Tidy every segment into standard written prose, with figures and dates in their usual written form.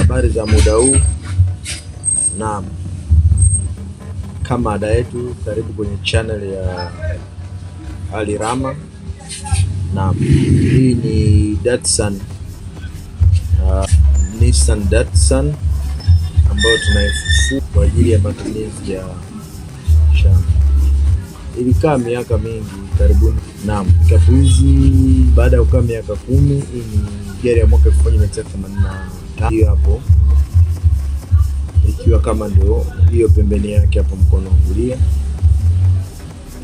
Habari za muda huu. Naam, kama ada yetu, karibu kwenye channel ya Ali Rama. Naam, hii ni Datsun, Nissan Datsun ambayo tunaifufua kwa ajili ya matumizi ya shamba. Ilikaa miaka mingi karibuni. Naam, pikapu hizi baada ya kukaa miaka 10, hii ni gari ya mwaka 1985. Hiyo hapo ikiwa kama ndio hiyo pembeni yake hapo mkono wa kulia,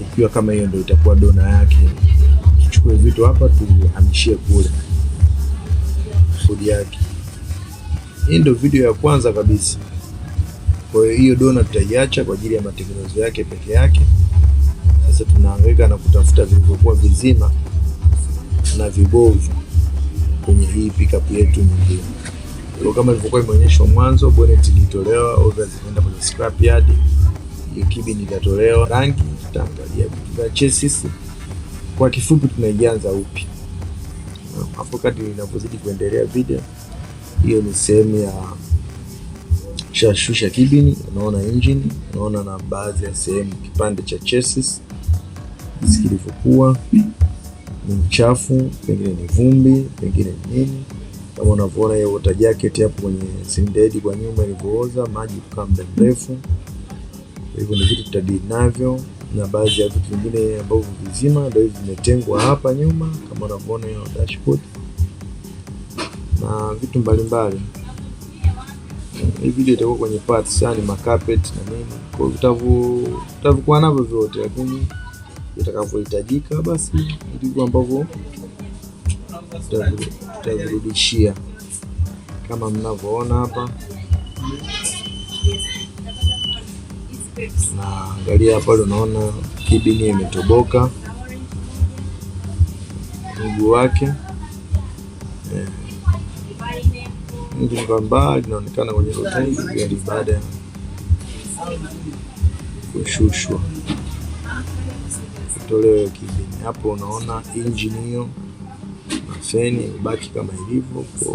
ikiwa kama hiyo ndio itakuwa dona yake. Tuchukue vitu hapa tuhamishie kule sudi yake. Hii ndio video ya kwanza kabisa. Kwa hiyo dona tutaiacha kwa ajili ya matengenezo yake peke yake. Sasa tunahangaika na kutafuta vilivyokuwa vizima na vibovu kwenye hii pickup yetu nyingine. Kwa kama ilivyokuwa imeonyeshwa mwanzo, bonnet ilitolewa, overs zinaenda kwenye scrap yard, hiyo cabin itatolewa, rangi tutaangalia vitu vya chassis. Kwa kifupi tunaianza upya. Hapo kadri inapozidi kuendelea video, hiyo ni sehemu ya shashusha cabin, unaona engine, unaona na baadhi ya sehemu kipande cha chassis zikilivyokuwa ni mchafu, pengine ni vumbi, pengine ni nini. Kama unavyoona hiyo water jacket hapo kwenye cylinder head kwa nyuma ilivyooza, maji kukaa muda mrefu. Hivyo ni vitu tutadili navyo, na baadhi ya vitu vingine ambavyo vizima ndio hivi vimetengwa hapa nyuma, kama unavyoona hiyo dashboard na vitu mbalimbali. Hii video itakuwa kwenye parts, yani carpet na nini, kwa tutakuwa navyo vyote, lakini itakavyohitajika basi ndivyo ambavyo tutavirudishia kama mnavyoona hapa. Na angalia hapa, unaona cabin imetoboka mguu wake, ndio kwa mbali inaonekana kwenye rotai gari baada ya kushushwa kutolewa cabin. Hapo unaona engine hiyo na feni baki kama ilivyo, kwa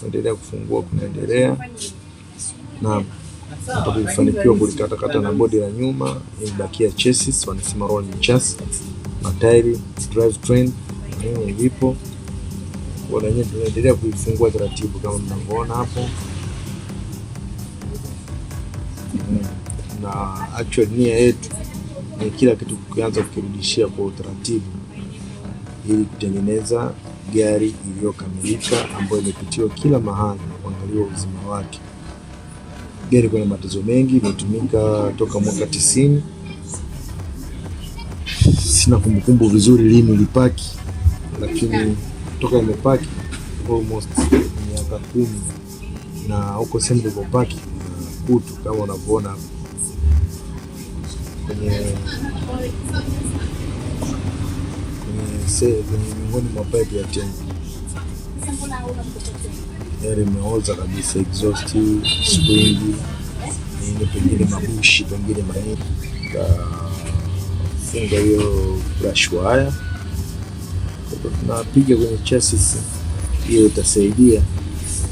kuendelea kufungua kunaendelea. Na hapo tulifanikiwa kulikatakata na bodi la nyuma, imebakia chassis, wanasema rolling chassis, matairi, drivetrain na ilipo. Kwa hiyo tunaendelea kuifungua taratibu kama mnavyoona hapo. Na actually nia yetu ni kila kitu kuanza kukirudishia kwa utaratibu, ili kutengeneza gari iliyokamilika ambayo imepitiwa kila mahali na kuangaliwa uzima wake. Gari kuna matatizo mengi, imetumika toka mwaka 90. Sina kumbukumbu vizuri lini ilipaki, lakini toka imepaki almost miaka 10, na huko sehemu ilipopaki kutu kama unavyoona kwenye miongoni mwa pipe ya tanki. Gari imeoza kabisa, exhaust, spring, ni pengine mabushi, pengine manini. Funga hiyo brush wire, tunapiga kwenye chassis. Hiyo itasaidia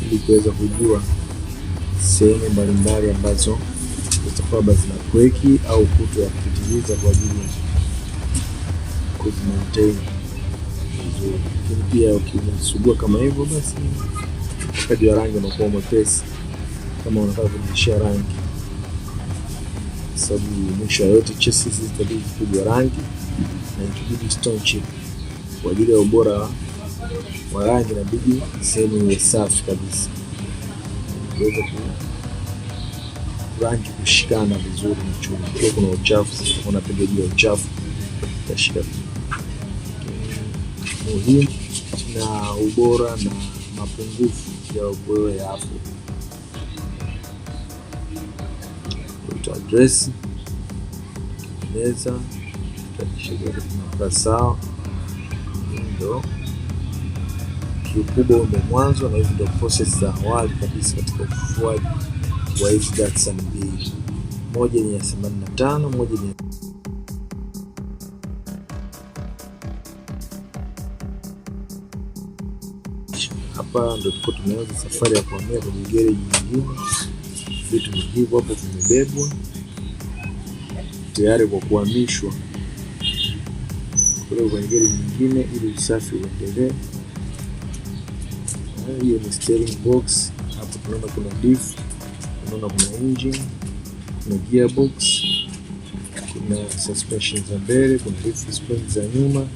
ili kuweza kujua sehemu mbalimbali ambazo zitakuwa zina kweki au kutu ya kupitiliza kwa ajili ya kuzimaintain vizuri. Lakini pia ukisugua kama hivyo, basi kadri ya rangi unakuwa mwepesi kama unataka kurudishia rangi, sababu mwisho yote chassis zitabidi kupigwa rangi na ikibidi stone chip kwa ajili ya ubora wa rangi, inabidi sehemu iwe safi kabisa kuweza rangi kushikana vizuri na chuma. Kwa kuna uchafu, unapiga juu ya uchafu utashika muhimu na ubora na mapungufu ya ubora ya hapo address meza tutakishika kwa sawa. Ndio kiukubwa ndio mwanzo, na hizo ndio process za awali kabisa katika ufufuaji wa hizi Datsun mbili. Moja ni ya 85, moja ni hapo hapa ndio tuko tumeanza safari ya kuhamia kwenye gereji nyingine. Vitu ni hivyo hapo vimebebwa tayari kwa kuhamishwa kutoka kwenye gereji nyingine ili usafi uendelee. Hiyo ni steering box. Hapo tunaona kuna diff, tunaona kuna engine, kuna gearbox, kuna suspension za mbele, kuna leaf springs za nyuma.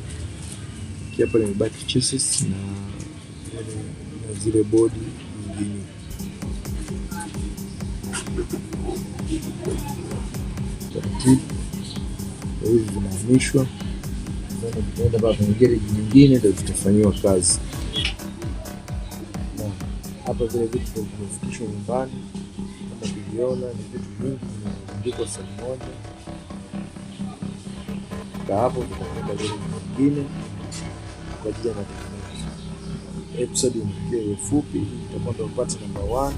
Hapa imebaki chassis na zile bodi nyingine. Hizi zinahamishwa zinaenda mpaka kwenye gereji nyingine ndio zitafanyiwa kazi. Hapa vile vitu vimefikishwa nyumbani, kama tuliona ni vitu vingi vimeandikwa sehemu moja. Hapo tunaenda gereji nyingine kwa ajili ya matengenezo. Episode ni fupi, tutakuwa ndio part number 1.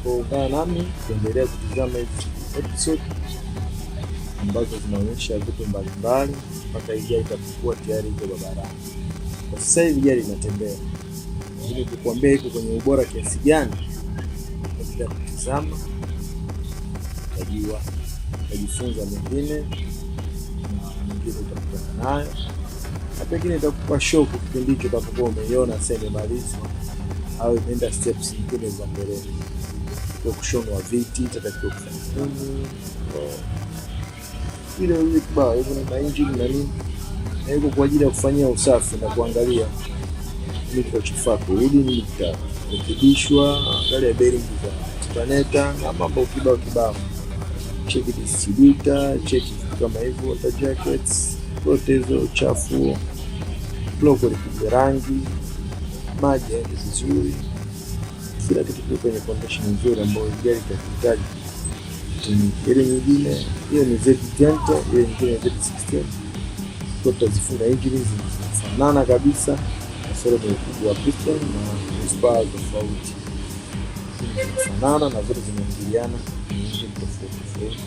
Kwa ungana nami kuendelea kutazama hizi episode ambazo zinaonyesha vitu mbalimbali mpaka hii gari itakuwa tayari iko barabarani. Kwa sasa hivi gari inatembea, ili kukuambia iko kwenye ubora kiasi gani katika kutazama, utajua, utajifunza mengine na mengine utakutana nayo, na pengine itakupa shock kipindi hicho utakapokuwa umeiona sasa imemalizwa au imeenda steps nyingine za mbele. Kwa kushonwa viti itatakiwa kufanya nini, ile kibao hizo na engine na nini, na iko kwa ajili ya kufanyia usafi na kuangalia nini kilichofaa kurudi, nini kitarekebishwa, angalia bearing za planeta na mambo kibao. Check distributor, check kama hivyo, water jackets, zote hizo chafu, logo ya rangi, maji vizuri, kila kitu kiko kwenye condition nzuri ambayo gari itahitaji. Ile nyingine hiyo ni Z20, ile nyingine Z16. Zote zifunga engine zinafanana kabisa, kasoro ni ukubwa wa piston na horsepower tofauti. Zinafanana na zote zinaingiliana, ni engine tofauti.